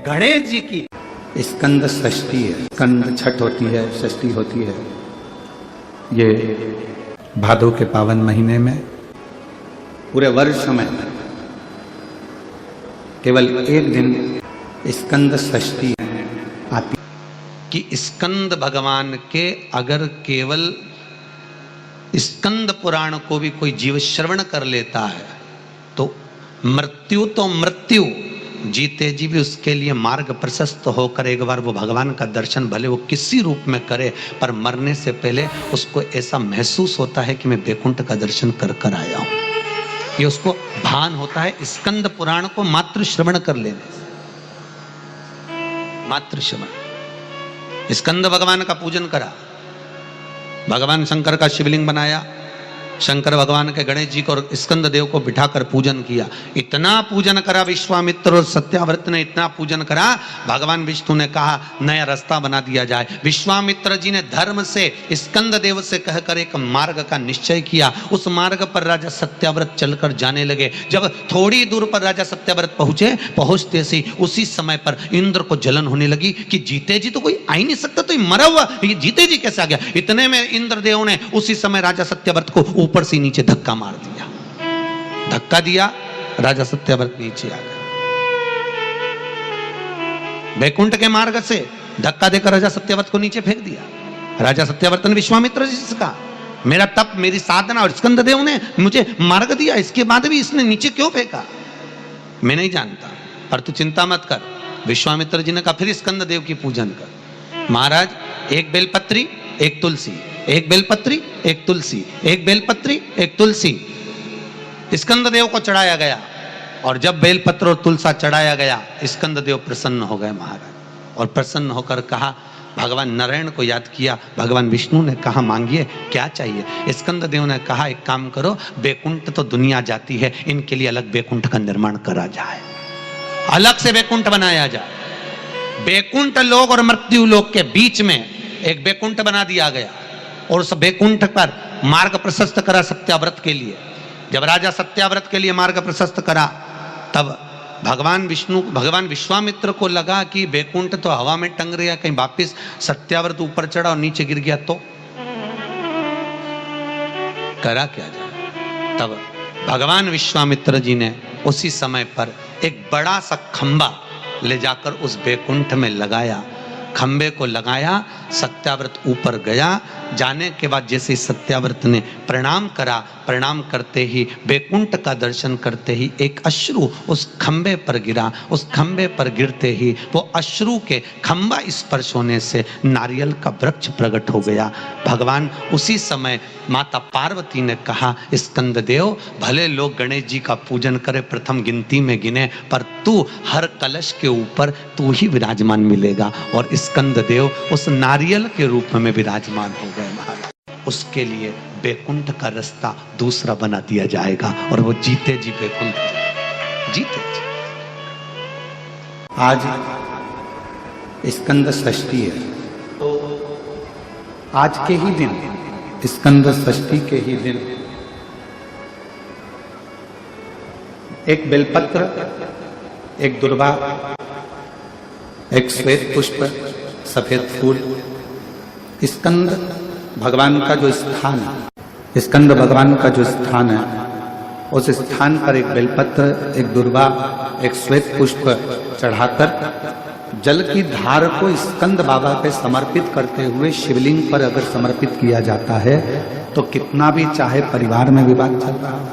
गणेश जी की स्कंद षष्ठी है। स्कंद छठ होती है, षष्ठी होती है। ये भादो के पावन महीने में पूरे वर्ष में केवल एक दिन स्कंद षष्ठी आती कि स्कंद भगवान के अगर केवल स्कंद पुराण को भी कोई जीव श्रवण कर लेता है तो मृत्यु जीते जी भी उसके लिए मार्ग प्रशस्त होकर एक बार वो भगवान का दर्शन भले वो किसी रूप में करे, पर मरने से पहले उसको ऐसा महसूस होता है कि मैं बैकुंठ का दर्शन कर कर आया हूं। ये उसको भान होता है स्कंद पुराण को मात्र श्रवण कर लेने से। मात्र श्रवण। स्कंद भगवान का पूजन करा, भगवान शंकर का शिवलिंग बनाया, शंकर भगवान के गणेश जी को और स्कंद देव को बिठाकर पूजन किया। इतना पूजन करा विश्वामित्र और सत्याव्रत ने, इतना पूजन करा, भगवान विष्णु ने कहा नया रास्ता बना दिया जाए। विश्वामित्र जी ने धर्म से स्कंद देव से कहकर एक मार्ग का निश्चय किया। उस मार्ग पर राजा सत्याव्रत चलकर जाने लगे। जब थोड़ी दूर पर राजा सत्याव्रत पहुंचते से उसी समय पर इंद्र को जलन होने लगी कि जीते जी तो कोई आ ही नहीं सकता, तो ये मरा हुआ ये जीते जी कैसे आ गया। इतने में इंद्रदेव ने उसी समय राजा सत्याव्रत को ऊपर से नीचे धक्का मार दिया। धक्का दिया, राजा सत्याव्रत नीचे आ गया। बैकुंठ के मार्ग से धक्का देकर राजा सत्याव्रत को नीचे फेंक दिया। राजा सत्याव्रत ने विश्वामित्र जी से कहा मेरा तप, मेरी साधना और स्कंद देव ने मुझे मार्ग दिया, इसके बाद भी इसने नीचे क्यों फेंका मैं नहीं जानता, पर तू चिंता मत कर। विश्वामित्र जी ने कहा फिर स्कंद देव की पूजन कर। महाराज एक बेलपत्री एक तुलसी, एक बेलपत्री एक तुलसी, एक बेलपत्री एक तुलसी स्कंद देव को चढ़ाया गया। और जब बेलपत्र और तुलसा चढ़ाया गया स्कंद देव प्रसन्न हो गए महाराज। और प्रसन्न होकर कहा, भगवान नारायण को याद किया। भगवान विष्णु ने कहा मांगिए क्या चाहिए। स्कंद देव ने कहा एक काम करो, बैकुंठ तो दुनिया जाती है, इनके लिए अलग बैकुंठ का निर्माण करा जाए, अलग से बैकुंठ बनाया जाए। बैकुंठ लोक और मृत्यु लोक के बीच में एक बैकुंठ बना दिया गया और उस बैकुंठ पर मार्ग प्रशस्त करा सत्याव्रत के लिए। जब राजा सत्याव्रत के लिए मार्ग प्रशस्त करा तब भगवान विश्वामित्र को लगा कि बैकुंठ तो हवा में टंग रहा, कहीं वापिस सत्याव्रत ऊपर चढ़ा और नीचे गिर गया तो करा क्या जाए। तब भगवान विश्वामित्र जी ने उसी समय पर एक बड़ा सा खंबा ले जाकर उस बैकुंठ में लगाया। खंबे को लगाया, सत्याव्रत ऊपर गया। जाने के बाद जैसे सत्याव्रत ने प्रणाम करा, प्रणाम करते ही बैकुंठ का दर्शन करते ही एक अश्रु उस खंबे पर गिरा। उस खंबे पर गिरते ही वो अश्रु के खंबा स्पर्श होने से नारियल का वृक्ष प्रकट हो गया। भगवान उसी समय माता पार्वती ने कहा स्कंद देव भले लोग गणेश जी का पूजन करे, प्रथम गिनती में गिने, पर तू हर कलश के ऊपर तू ही विराजमान मिलेगा। और स्कंद देव उस नारियल के रूप में विराजमान हो गए महाराज। उसके लिए बैकुंठ का रास्ता दूसरा बना दिया जाएगा और वो जीते जी बैकुंठ जीते जी। आज स्कंद षष्ठी है, तो आज के ही दिन स्कंद षष्ठी के ही दिन एक बेलपत्र, एक दुर्वा, एक श्वेत पुष्प, सफेद फूल, स्कंद भगवान का जो स्थान है, स्कंद भगवान का जो स्थान है, उस स्थान पर एक बेलपत्र, एक दुर्वा, एक श्वेत पुष्प चढ़ाकर जल की धार को स्कंद बाबा पे समर्पित करते हुए शिवलिंग पर अगर समर्पित किया जाता है तो कितना भी, चाहे परिवार में विवाद चल रहा हो,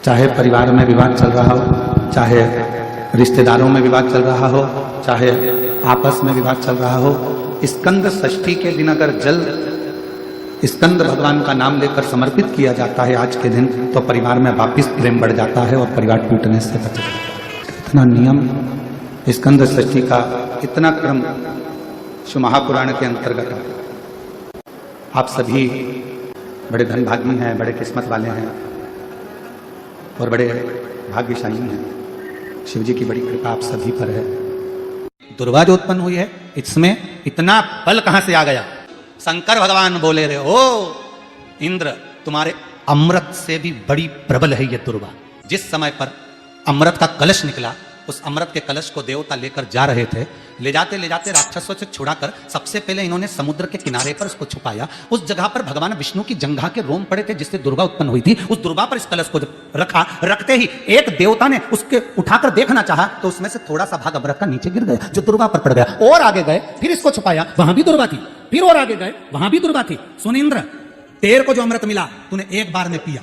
चाहे परिवार में विवाद चल रहा हो, चाहे रिश्तेदारों में विवाद चल रहा हो, चाहे आपस में विवाद चल रहा हो, स्कंद षष्ठी के दिन अगर जल स्कंद भगवान का नाम लेकर समर्पित किया जाता है आज के दिन, तो परिवार में वापिस प्रेम बढ़ जाता है और परिवार टूटने से बच जाता है। इतना नियम स्कंद षष्ठी का, इतना क्रम शिव महापुराण के अंतर्गत। आप सभी बड़े धनभागी हैं, बड़े किस्मत वाले हैं और बड़े भाग्यशाली हैं। शिव जी की बड़ी कृपा आप सभी पर है। दुर्वा जो उत्पन्न हुई है, इसमें इतना बल कहां से आ गया। शंकर भगवान बोले रहे, ओ इंद्र तुम्हारे अमृत से भी बड़ी प्रबल है ये दुर्वा। जिस समय पर अमृत का कलश निकला उस अमृत के कलश को देवता लेकर जा रहे थे। ले जाते राक्षसों से छुड़ाकर सबसे पहले इन्होंने समुद्र के किनारे पर उसको छुपाया। उस जगह पर भगवान विष्णु की जंघा के रोम पड़े थे जिससे दुर्गा उत्पन्न हुई थी। उस दुर्गा पर इस कलश को रखा। रखते ही एक देवता ने उसके उठाकर देखना चाहा तो उसमें से थोड़ा सा भाग अमृत का नीचे गिर गया जो दुर्गा पर पड़ गया। और आगे गए, फिर इसको छुपाया, वहां भी दुर्गा थी। फिर और आगे गए, वहां भी दुर्गा थी। सुन इंद्र, तेरे को जो अमृत मिला तूने एक बार में पिया।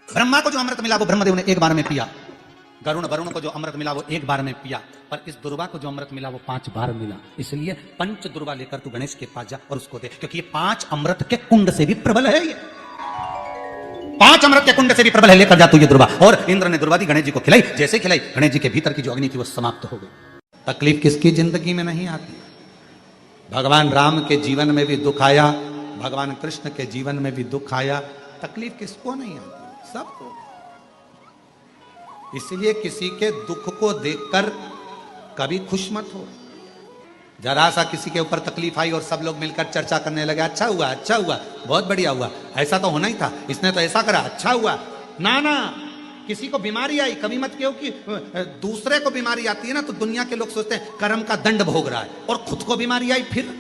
ब्रह्मा को जो अमृत मिला वो ब्रह्मदेव ने एक बार में पिया। वरुण को जो अमृत मिला वो एक बार में पिया। पर इस दुर्गा को जो अमृत मिला वो 5 बार मिला। इसलिए पंच दुर्गा लेकर तू गणेश के पास जा और उसको दे, क्योंकि ये 5 अमृत के कुंड से भी प्रबल है। ये 5 अमृत के कुंड से भी प्रबल है, लेकर जा तू ये दुर्गा। और इंद्र ने दुर्गा दी, गणेश जी को खिलाई। जैसे खिलाई, गणेश जी के भीतर की जो अग्नि थी वो समाप्त हो गई। तकलीफ किसकी जिंदगी में नहीं आती? भगवान राम के जीवन में भी दुख आया, भगवान कृष्ण के जीवन में भी दुख आया। तकलीफ किसको नहीं आती? सबको। इसलिए किसी के दुख को देखकर कभी खुश मत हो। जरा सा किसी के ऊपर तकलीफ आई और सब लोग मिलकर चर्चा करने लगे, अच्छा हुआ, बहुत बढ़िया हुआ, ऐसा तो होना ही था, इसने तो ऐसा करा, अच्छा हुआ। ना ना, किसी को बीमारी आई कभी मत कहो कि दूसरे को बीमारी आती है ना तो दुनिया के लोग सोचते हैं कर्म का दंड भोग रहा है, और खुद को बीमारी आई फिर,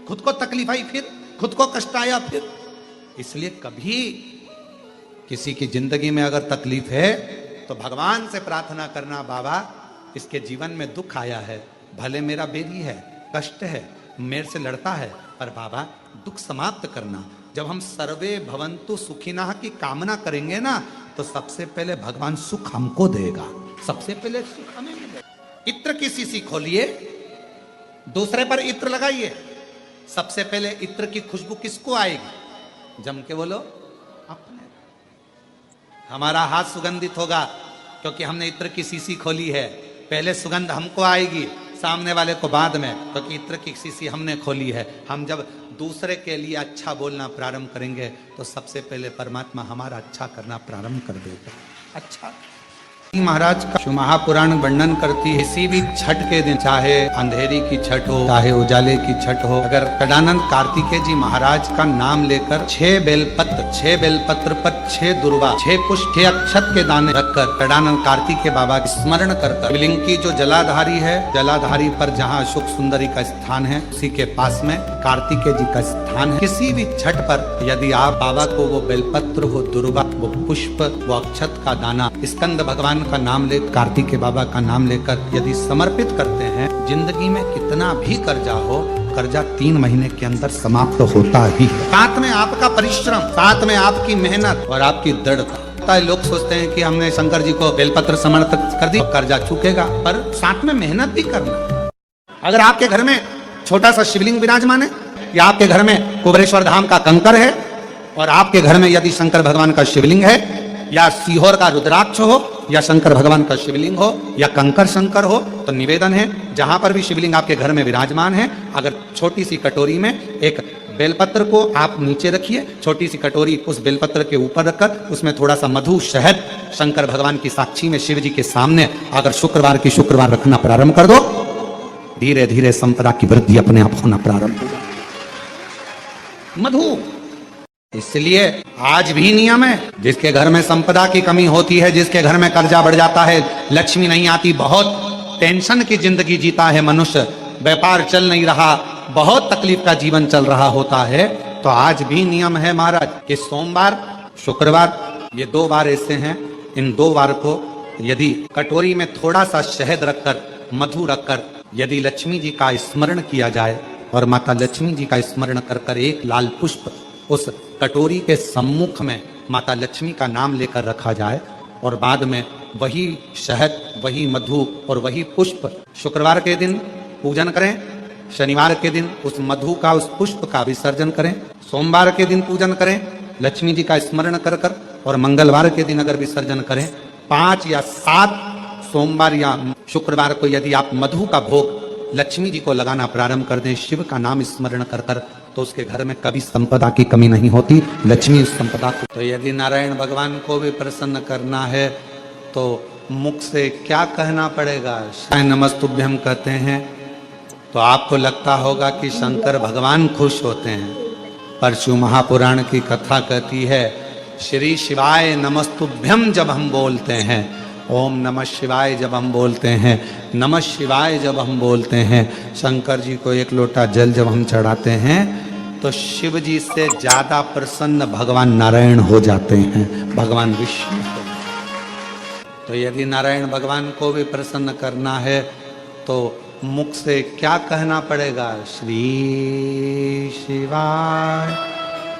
खुद को तकलीफ आई फिर, खुद को कष्ट आया फिर। इसलिए कभी किसी की जिंदगी में अगर तकलीफ है तो भगवान से प्रार्थना करना, बाबा इसके जीवन में दुख आया है, भले मेरा बेरी है, कष्ट है, मेरे से लड़ता है, पर बाबा दुख समाप्त करना। जब हम सर्वे भवन्तु सुखिनः की कामना करेंगे ना तो सबसे पहले भगवान सुख हमको देगा, सबसे पहले सुख हमें मिलेगा। इत्र की शीशी खोलिए, दूसरे पर इत्र लगाइए, सबसे पहले इत्र की खुशबू किसको आएगी? जम के बोलो, अपने। हमारा हाथ सुगंधित होगा क्योंकि हमने इत्र की शीशी खोली है। पहले सुगंध हमको आएगी, सामने वाले को बाद में, क्योंकि इत्र की शीशी हमने खोली है। हम जब दूसरे के लिए अच्छा बोलना प्रारंभ करेंगे तो सबसे पहले परमात्मा हमारा अच्छा करना प्रारंभ कर देगा। अच्छा महाराज का महापुराण वर्णन करती है, किसी भी छठ के दिन, चाहे अंधेरी की छठ हो, चाहे उजाले की छठ हो, अगर कडानंद कार्तिकेय जी महाराज का नाम लेकर 6 बेलपत्र पर 6 दुर्वा, 6 पुष्प, 6 अक्षत के दाने रखकर कडानंद कार्तिकेय बाबा की स्मरण कर शिवलिंग की जो जलाधारी है, जलाधारी पर जहाँ अशोक सुंदरी का स्थान है उसी के पास में कार्तिकेय जी का स्थान है। किसी भी छठ पर यदि आप बाबा को वो बेलपत्र, वो दुर्वा, वो पुष्प, वो अक्षत का दाना स्कंद भगवान का नाम ले, कार्तिकेय बाबा का नाम लेकर यदि समर्पित करते हैं, जिंदगी में कितना भी कर्जा हो, कर्जा 3 महीने के अंदर समाप्त होता ही है। साथ में आपका परिश्रम, साथ में आपकी मेहनत और आपकी दृढ़ता। लोग सोचते हैं कि हमने शंकर जी को बेलपत्र समर्पित कर दी, कर्जा चुकेगा, पर साथ में मेहनत भी करना। अगर आपके घर में छोटा सा शिवलिंग विराजमान है, या आपके घर में कुबेरेश्वर धाम का कंकर है, और आपके घर में यदि शंकर भगवान का शिवलिंग है, या सीहोर का रुद्राक्ष हो, या शंकर भगवान का शिवलिंग हो, या कंकर शंकर हो, तो निवेदन है जहां पर भी शिवलिंग आपके घर में विराजमान है, अगर छोटी सी कटोरी में एक बेलपत्र को आप नीचे रखिए, छोटी सी कटोरी उस बेलपत्र के ऊपर रखकर उसमें थोड़ा सा मधु, शहद, शंकर भगवान की साक्षी में शिव जी के सामने अगर शुक्रवार रखना प्रारंभ कर दो, धीरे धीरे संपदा की वृद्धि अपने आप होना प्रारंभ होगा। मधु। इसलिए आज भी नियम है, जिसके घर में संपदा की कमी होती है, जिसके घर में कर्जा बढ़ जाता है, लक्ष्मी नहीं आती, बहुत टेंशन की जिंदगी जीता है मनुष्य, व्यापार चल नहीं रहा, बहुत तकलीफ का जीवन चल रहा होता है, तो आज भी नियम है महाराज कि सोमवार, शुक्रवार, ये 2 बार ऐसे हैं, इन 2 बार को यदि कटोरी में थोड़ा सा शहद रखकर, मधु रखकर यदि लक्ष्मी जी का स्मरण किया जाए और माता लक्ष्मी जी का स्मरण कर एक लाल पुष्प उस कटोरी के सम्मुख में माता लक्ष्मी का नाम लेकर रखा जाए, और बाद में वही शहद, वही मधु और वही पुष्प शुक्रवार के दिन पूजन करें, शनिवार के दिन उस मधु का, उस पुष्प का विसर्जन करें, सोमवार के दिन पूजन करें लक्ष्मी जी का स्मरण कर कर, और मंगलवार के दिन अगर विसर्जन करें, 5 या 7 सोमवार या शुक्रवार को यदि आप मधु का भोग लक्ष्मी जी को लगाना प्रारंभ कर दें, शिव का नाम स्मरण कर कर, तो उसके घर में कभी संपदा की कमी नहीं होती, लक्ष्मी उस संपदा को। तो यदि नारायण भगवान को भी प्रसन्न करना है तो मुख से क्या कहना पड़ेगा? नमस्तुभ्यम कहते हैं तो आपको लगता होगा कि शंकर भगवान खुश होते हैं, पर शिव महापुराण की कथा कहती है श्री शिवाय नमस्तुभ्यम जब हम बोलते हैं ओम नमः शिवाय जब हम बोलते हैं, नमः शिवाय जब हम बोलते हैं, शंकर जी को एक लोटा जल जब हम चढ़ाते हैं, तो शिव जी से ज्यादा प्रसन्न भगवान नारायण हो जाते हैं, भगवान विष्णु को। तो यदि नारायण भगवान को भी प्रसन्न करना है तो मुख से क्या कहना पड़ेगा? श्री शिवाय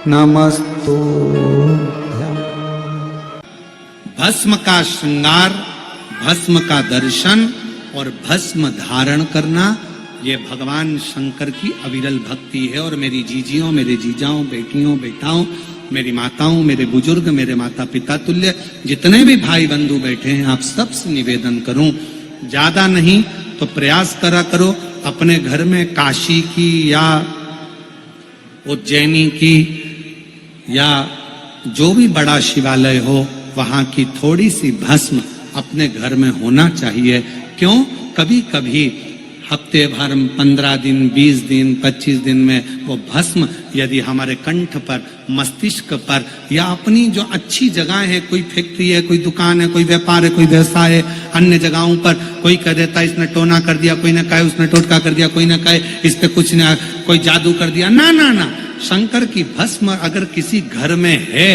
नमस्तुभ्यं। भस्म का श्रृंगार, भस्म का दर्शन और भस्म धारण करना, ये भगवान शंकर की अविरल भक्ति है। और मेरी जीजियों, मेरे जीजाओं, बेटियों, बेटाओं, मेरी माताओं, मेरे बुजुर्ग, मेरे माता पिता तुल्य जितने भी भाई बंधु बैठे हैं, आप सबसे निवेदन करूं, ज्यादा नहीं तो प्रयास करा करो अपने घर में काशी की या उज्जैनी की या जो भी बड़ा शिवालय हो, वहां की थोड़ी सी भस्म अपने घर में होना चाहिए। क्यों? कभी कभी हफ्ते भर, 15 दिन, 20 दिन, 25 दिन में वो भस्म यदि हमारे कंठ पर, मस्तिष्क पर या अपनी जो अच्छी जगह है, कोई फैक्ट्री है, कोई दुकान है, कोई व्यापार है, कोई व्यवसाय है, अन्य जगहों पर कोई कह देता है इसने टोना कर दिया, कोई न कहे उसने टोटका कर दिया, कोई न कहे इस पे कुछ न कोई जादू कर दिया। ना ना ना, शंकर की भस्म अगर किसी घर में है,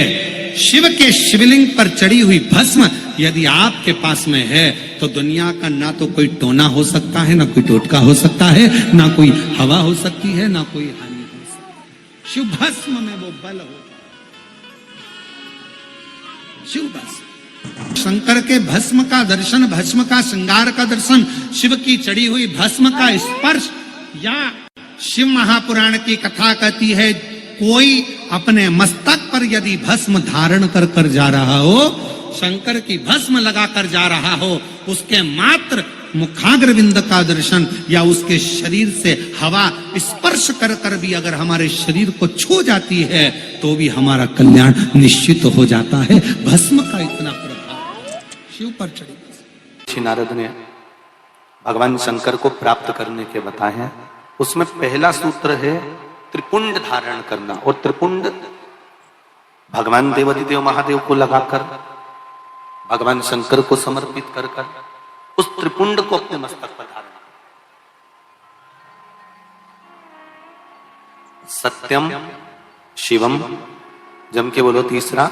शिव के शिवलिंग पर चढ़ी हुई भस्म यदि आपके पास में है, तो दुनिया का ना तो कोई टोना हो सकता है, ना कोई टोटका हो सकता है, ना कोई हवा हो सकती है, ना कोई हानि हो सकती है। शिव भस्म में वो बल हो, शिव भस्म। शंकर के भस्म का दर्शन, भस्म का श्रृंगार का दर्शन, शिव की चढ़ी हुई भस्म का स्पर्श, या शिव महापुराण की कथा कहती है कोई अपने मस्तक पर यदि भस्म धारण कर कर जा रहा हो, शंकर की भस्म लगाकर जा रहा हो, उसके मात्र मुखाग्रविंद का दर्शन या उसके शरीर से हवा स्पर्श कर कर भी अगर हमारे शरीर को छू जाती है तो भी हमारा कल्याण निश्चित हो जाता है। भस्म का इतना प्रभाव शिव पर चढ़ी। श्री नारद ने भगवान शंकर को प्राप्त करने के बताए हैं। उसमें पहला सूत्र है त्रिपुंड धारण करना, और त्रिपुंड भगवान देवाधिदेव महादेव को लगाकर, भगवान शंकर को समर्पित कर कर उस त्रिपुंड को अपने मस्तक पर धारण। सत्यम शिवम, जम के बोलो तीसरा,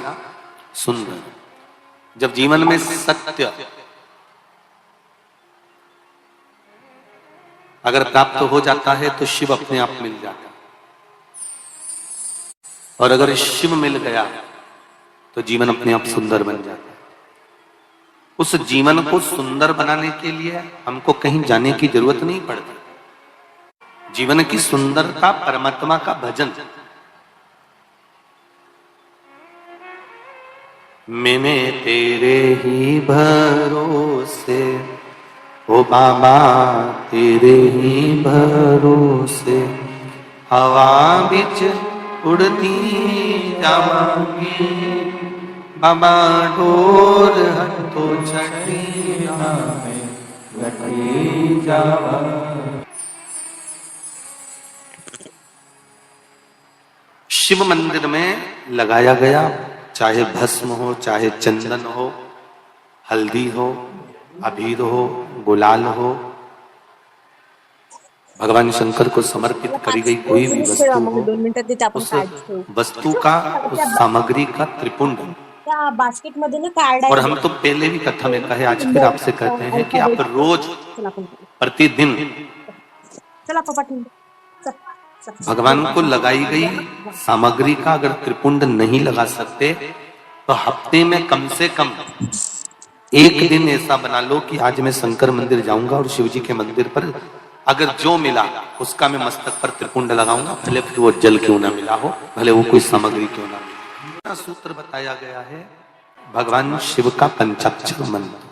सुंदर। जब जीवन में सत्य अगर प्राप्त हो जाता है तो शिव अपने आप मिल जाता है, और अगर शिव मिल गया तो जीवन अपने आप सुंदर बन जाता है। उस जीवन को सुंदर बनाने के लिए हमको कहीं जाने की जरूरत नहीं पड़ती। जीवन की सुंदरता परमात्मा का भजन। मैंने तेरे ही भरोसे, ओ बाबा तेरे ही भरोसे, हवा बिच उड़ती जावांगी, बाबा डोर हटो छठिया में लटकी जावा। शिव मंदिर में लगाया गया, चाहे भस्म हो, चाहे चंदन हो, हल्दी हो, अबीर हो, गुलाल हो, भगवान शंकर को समर्पित करी गई कोई भी वस्तु हो, उस वस्तु का, उस सामग्री का त्रिपुंड। बास्केट मध्ये ना कार्ड, और हम तो पहले भी कथा में कहे, आज फिर आपसे कहते हैं कि आप रोज प्रतिदिन भगवान को लगाई गई सामग्री का अगर त्रिपुंड नहीं लगा सकते तो हफ्ते में कम से कम एक दिन ऐसा बना लो कि आज मैं शंकर मंदिर जाऊंगा और शिव जी के मंदिर पर अगर जो मिला उसका मैं मस्तक पर त्रिपुंड लगाऊंगा, भले फिर वो जल क्यों ना मिला हो, भले वो कोई सामग्री क्यों ना मिला। सूत्र बताया गया है भगवान शिव का पंचाक्षर मंत्र।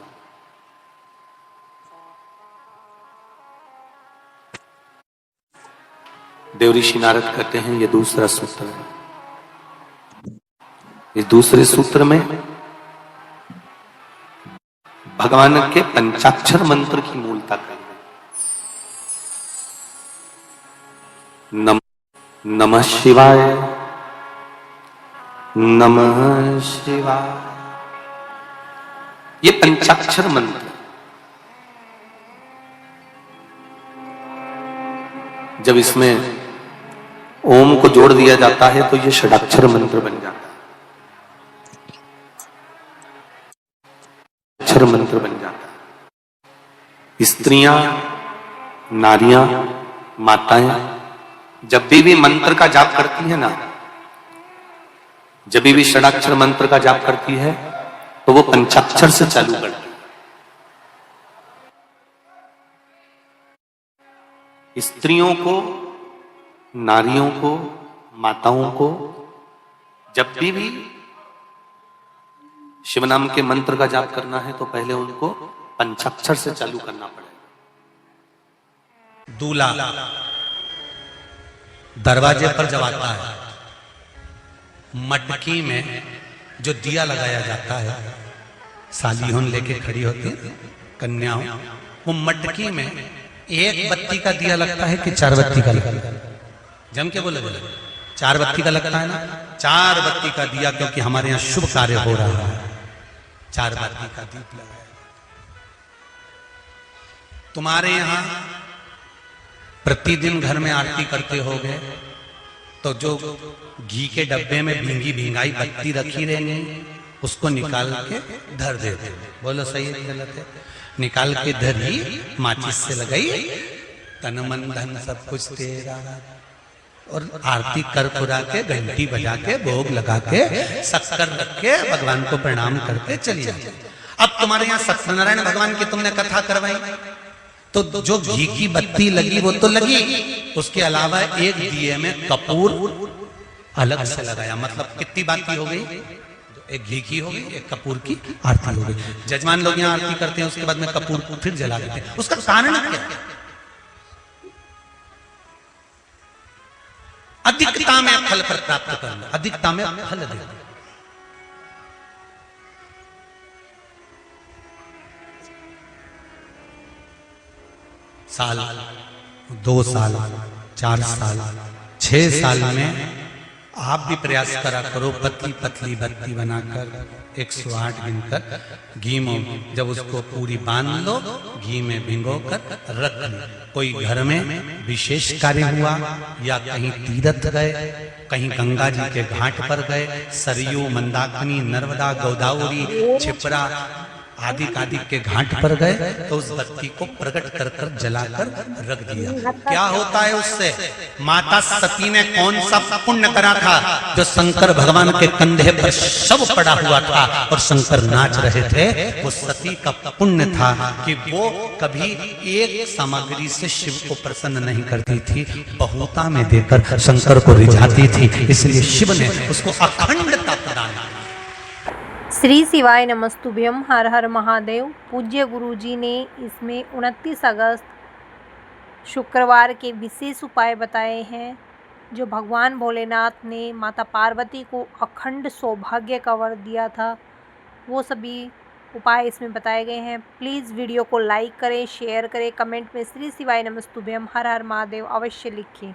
देवऋषि नारद कहते हैं ये दूसरा सूत्र है। इस दूसरे सूत्र में भगवान के पंचाक्षर मंत्र की मूलता कर नमः शिवाय, नमः शिवाय, ये पंचाक्षर मंत्र, जब इसमें ओम को जोड़ दिया जाता है तो ये षडाक्षर मंत्र बन जाता है, अक्षर मंत्र बन जाता है। स्त्रियां, नारियां, माताएं जब भी मंत्र का जाप करती है ना, जब भी षडाक्षर मंत्र का जाप करती है तो वो पंचाक्षर से चालू करती है। स्त्रियों को, नारियों को, माताओं को जब भी शिव नाम के मंत्र का जाप करना है तो पहले उनको पंचाक्षर से चालू करना पड़ेगा। दूल्हा दरवाजे पर जब आता है, मटकी में जो दिया लगाया जाता है, सालीहों लेके खड़ी होती है कन्याओं, वो मटकी में एक बत्ती का दिया लगता है कि 4 बत्ती का लगता है? जम के बोले 4 बत्ती का लगता है ना, 4 बत्ती का दिया, क्योंकि हमारे यहाँ शुभ कार्य हो रहा है, 4 बत्ती का दीप लगाया। तुम्हारे यहां प्रतिदिन घर में आरती करते होगे तो जो घी के डब्बे में भींगी भींगाई बत्ती रखी रहेंगी उसको निकाल के धर देते। बोलो सही है गलत है? निकाल के धरी, माचिस से लगाई, तन मन धन सब कुछ तेरा, और आरती कर पुरा के, घंटी बजा के, भोग लगा के, शक्कर रख के भगवान को प्रणाम करके चली जाती। अब तुम्हारे यहाँ सत्यनारायण भगवान की तुमने कथा करवाई तो जो घी की बत्ती लगी वो तो लगी, उसके अलावा एक दिए में कपूर अलग से लगाया। मतलब कितनी बाती हो गई? एक घी की हो गई, एक कपूर की आरती हो गई। जजमान लोग यहाँ आरती करते हैं, उसके बाद में कपूर को फिर जला देते हैं। उसका कारण क्या? अधिकता में फल प्राप्त करना, अधिकता में फल देना। साल, 2 साल, 4 साल, 6 साल में आप भी प्रयास करा करो, पतली पतली बत्ती बनाकर 108 गिनकर घी में जब उसको पूरी बांध लो, घी में भिगोकर रख लो। कोई घर में विशेष कार्य हुआ या कहीं तीर्थ गए, कहीं गंगा जी के घाट पर गए, सरयू, मंदाकिनी, नर्मदा, गोदावरी, छिपरा आदि आदि के घाट पर गए तो उस बत्ती को प्रकट कर कर जलाकर रख दिया। क्या होता है उससे? माता सती ने कौन सा पुण्य करा था? जो शंकर भगवान के कंधे पर शव पड़ा हुआ था और शंकर नाच रहे थे, वो सती का पुण्य था कि वो कभी एक सामग्री से शिव को प्रसन्न नहीं करती थी, बहुता में देकर शंकर को रिझाती थी, इसलिए शिव ने उसको अखंडता प्रदान की। श्री शिवाय नमस्तुभ्यम, हर हर महादेव। पूज्य गुरुजी ने इसमें 29 अगस्त शुक्रवार के विशेष उपाय बताए हैं, जो भगवान भोलेनाथ ने माता पार्वती को अखंड सौभाग्य का वर दिया था। वो सभी उपाय इसमें बताए गए हैं। प्लीज़ वीडियो को लाइक करें, शेयर करें, कमेंट में श्री शिवाय नमस्तुभ्यम, हर हर महादेव अवश्य लिखें।